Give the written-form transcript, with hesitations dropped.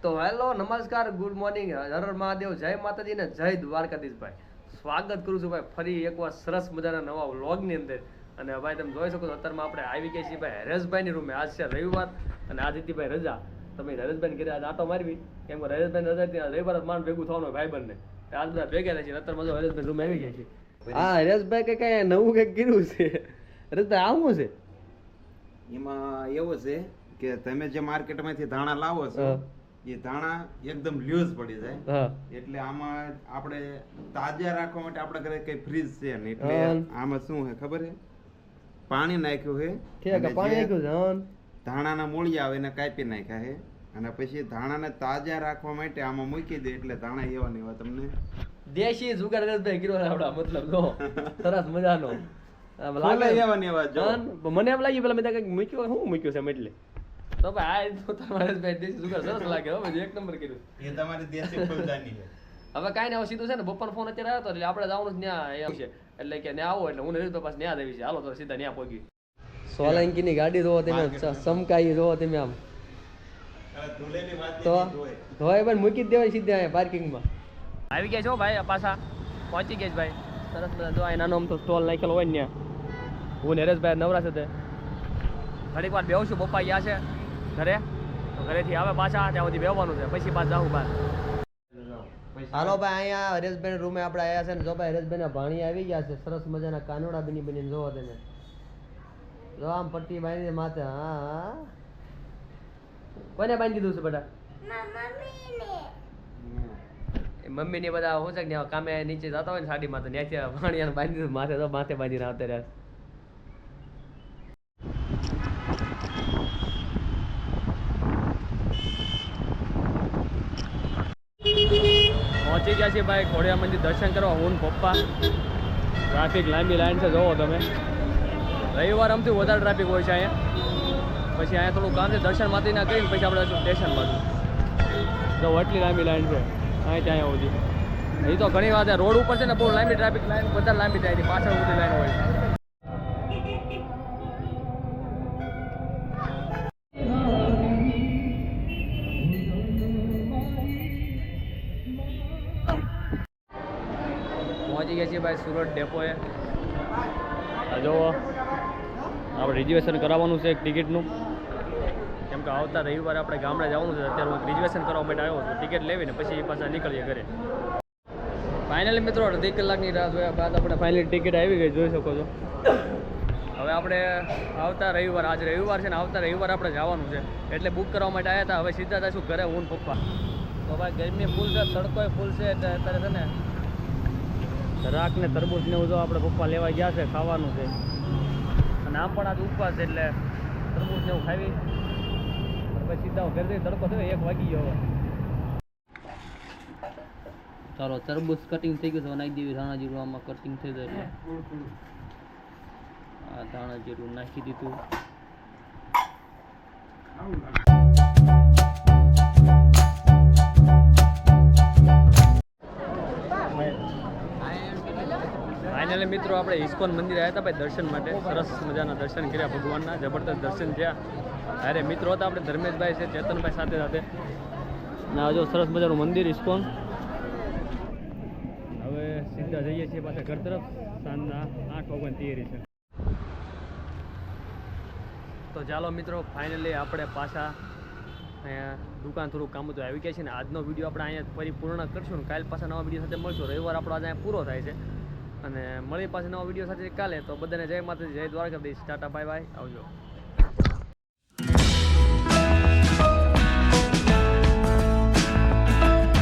તો હેલો નમસ્કાર good morning Har Har Mahadev જય માતાજી ને જય દ્વારકાધીશભાઈ. સ્વાગત કરું છું ભાઈ ફરી એકવાર સરસ મજાના નવા વ્લોગની અંદર. અને ભાઈ તમે જોઈ શકો છો અત્યારમાં આપણે આવી ગયા છીએ ભાઈ હરેશભાઈની રૂમે. આજ છે રવિવાર અને આજ હતી ભાઈ રજા. તમે હરેશભાઈને ઘરે આજ આટો મારવી કેમ કે હરેશભાઈ રજા હતી રવિવાર માંડ ભેગું થવાનું હોય ભાઈ બંને આજ બધા ભેગા થાય છે. અત્યારમાં જો હરેશભાઈ રૂમે આવી ગયા છે. હા હરેશભાઈ કઈ નવું કઈક કર્યું છે. હરેશભાઈ આવું છે એમાં એવું છે કે તમે જે માર્કેટમાંથી ધાણા લાવો છો એ ધાણા એકદમ લૂઝ પડી જાય એટલે આમાં આપણે તાજા રાખવા માટે આપણે ઘરે કઈ ફ્રીજ છે ને એટલે આમાં શું છે ખબર છે પાણી નાખ્યું છે ધાણાના મૂળિયા આવે ને કાપી નાખ્યા છે અને પછી ધાણાને તાજા રાખવા માટે આમાં મૂકી દે એટલે ધાણા એવા ને એવા તમને દેશી જુગાડ રસભાઈ ગીરો આપડા મતલબ જો સરસ મજાનો મને એમ લાગ્યું પેલા મેં કઈક મૂક્યું શું મૂક્યું છે એટલે તો ભાઈ આ તમારે દેશી જુગાડ સરસ લાગે એક નંબર કર્યું એ તમારી દેશી ફૂલદાની છે. હવે કાંઈ નહીં સીધું છે ને બપોર ફોન અત્યારે આવ્યો એટલે આપણે જવાનું ત્યાં છે એટલે કે ત્યાં આવો એટલે હું નરેશ પાસે ત્યાં દેવી છે. હાલો તો સીધા ત્યાં પહોંચી સોલંકી ની ગાડી જોવો તમે સમકાઈ જોવો તમે આમ તો ધોય પણ મૂકી જ દેવાય સીધા અહીંયા પાર્કિંગમાં આવી ગયા છો ભાઈ પાછા પહોંચી ગયા ભાઈ સરસ બધા જો નાનો આમ તો સ્ટોલ નાખેલો હોય ને ત્યાં હું નરેશભાઈ નવરા છે ઘડીક વાર બેહું છું. પપ્પા ગયા છે ઘરે તો ઘરેથી આવે પાછા ત્યાં સુધી બેહવાનું છે પછી પાછા જાઉં બહાર. હાલો ભાઈ અહીંયા હરેશભાઈ રૂમે આપણે આવ્યા છે ને જો ભાઈ હરેશભાઈ ના ભાણી આવી ગયા છે સરસ મજાના કાનોડા બની બનીને જોવો તમે જો આમ પટ્ટી બાંધી માથે. હા કોને બાંધી દીધું છે બધા મમ્મી ને બધા શું છે કે કામે નીચે જતા હોય ને સાડીમાં તો ત્યાંથી ભાણિયાને બાંધી દીધું માથે તો માથે બાંધીને આવતા રહ્યા. પહોંચી ગયા છે ભાઈ ખોડિયાર મંદિર દર્શન કરવા હું પપ્પા. ટ્રાફિક લાંબી લાઈન છે જોવો તમે. રવિવાર આમથી વધારે ટ્રાફિક હોય છે અહીંયા. પછી અહીંયા થોડું કામ છે દર્શન માંથી ના કરીને પછી આપણે સ્ટેશન બાજુ જો એટલી લાંબી લાઈન છે અહીં ત્યાં સુધી. એ તો ઘણી વાત રોડ ઉપર છે ને બહુ લાંબી ટ્રાફિક લાઈન બધા લાંબી થાય પાછળ બધી લાઈન હોય. પહોંચી ગયા છીએ ભાઈ સુરત ડેપોએ. જો આપણે રિઝર્વેશન કરાવવાનું છે ટિકિટનું કેમ કે આવતા રવિવારે આપણે ગામડે જવાનું છે. અત્યારે હું રિઝર્વેશન કરવા માટે આવ્યો છું ટિકિટ લેવીને પછી પાછા નીકળીએ ઘરે. ફાઇનલી મિત્રો અડધી કલાકની રાહ જોયા બાદ આપણે ફાઇનલી ટિકિટ આવી ગઈ જોઈ શકો છો. હવે આપણે આવતા રવિવાર આજે રવિવાર છે ને આવતા રવિવાર આપણે જવાનું છે એટલે બુક કરવા માટે આવ્યા હતા. હવે સીધા જઈશું ઘરે હું પપ્પા. તો ભાઈ ગરમી ફૂલ છે તડકો ફૂલ છે એટલે અત્યારે છે ને રાખ ને તરબૂચ ને જો આપણે પપ્પા લેવા ગયા છે ખાવાનું છે અને આમ પણ આજ ઉપવાસ છે એટલે તરબૂચ ને એવું ખાવી પછી સીધા ઘરે જઈ તડકો થયો 1 વાગી ગયો. હવે ચાલો તરબૂચ કટિંગ થઈ ગયું છે નાખી દેવી ધાણા જીરું આમાં કટિંગ થઈ જાય એટલે આ ધાણા જીરું નાખી દીધું. ફાઇનલી મિત્રો આપણે ઇસ્કોન મંદિર આવ્યા હતા ભાઈ દર્શન માટે. સરસ મજાના દર્શન કર્યા ભગવાનના જબરદસ્ત દર્શન થયા. અરે મિત્રો હતા આપણે ધર્મેશભાઈ છે ચેતનભાઈ સાથે સાથે ના જો સરસ મજાનું મંદિર ઇસ્કોન. હવે સીધા જઈએ છીએ પાછા ઘર તરફ. સાંજના 8 વાગ્યાની તૈયારી છે. તો ચાલો મિત્રો ફાઇનલી આપણે પાછા અહીંયા દુકાન થોડું કામ તો આવી ગયા છે ને આજનો વિડીયો આપણે અહીંયા ફરી પૂર્ણ કરશું ને કાલે પાછા નવા વિડીયો સાથે મળશું. રવિવાર આપણો આજે અહીંયા પૂરો થાય છે અને મળી પાછા નવા વિડીયો સાથે કાલે. તો બધાને જય માતાજી જય દ્વારકાધીશ ટાટા બાય બાય આવજો.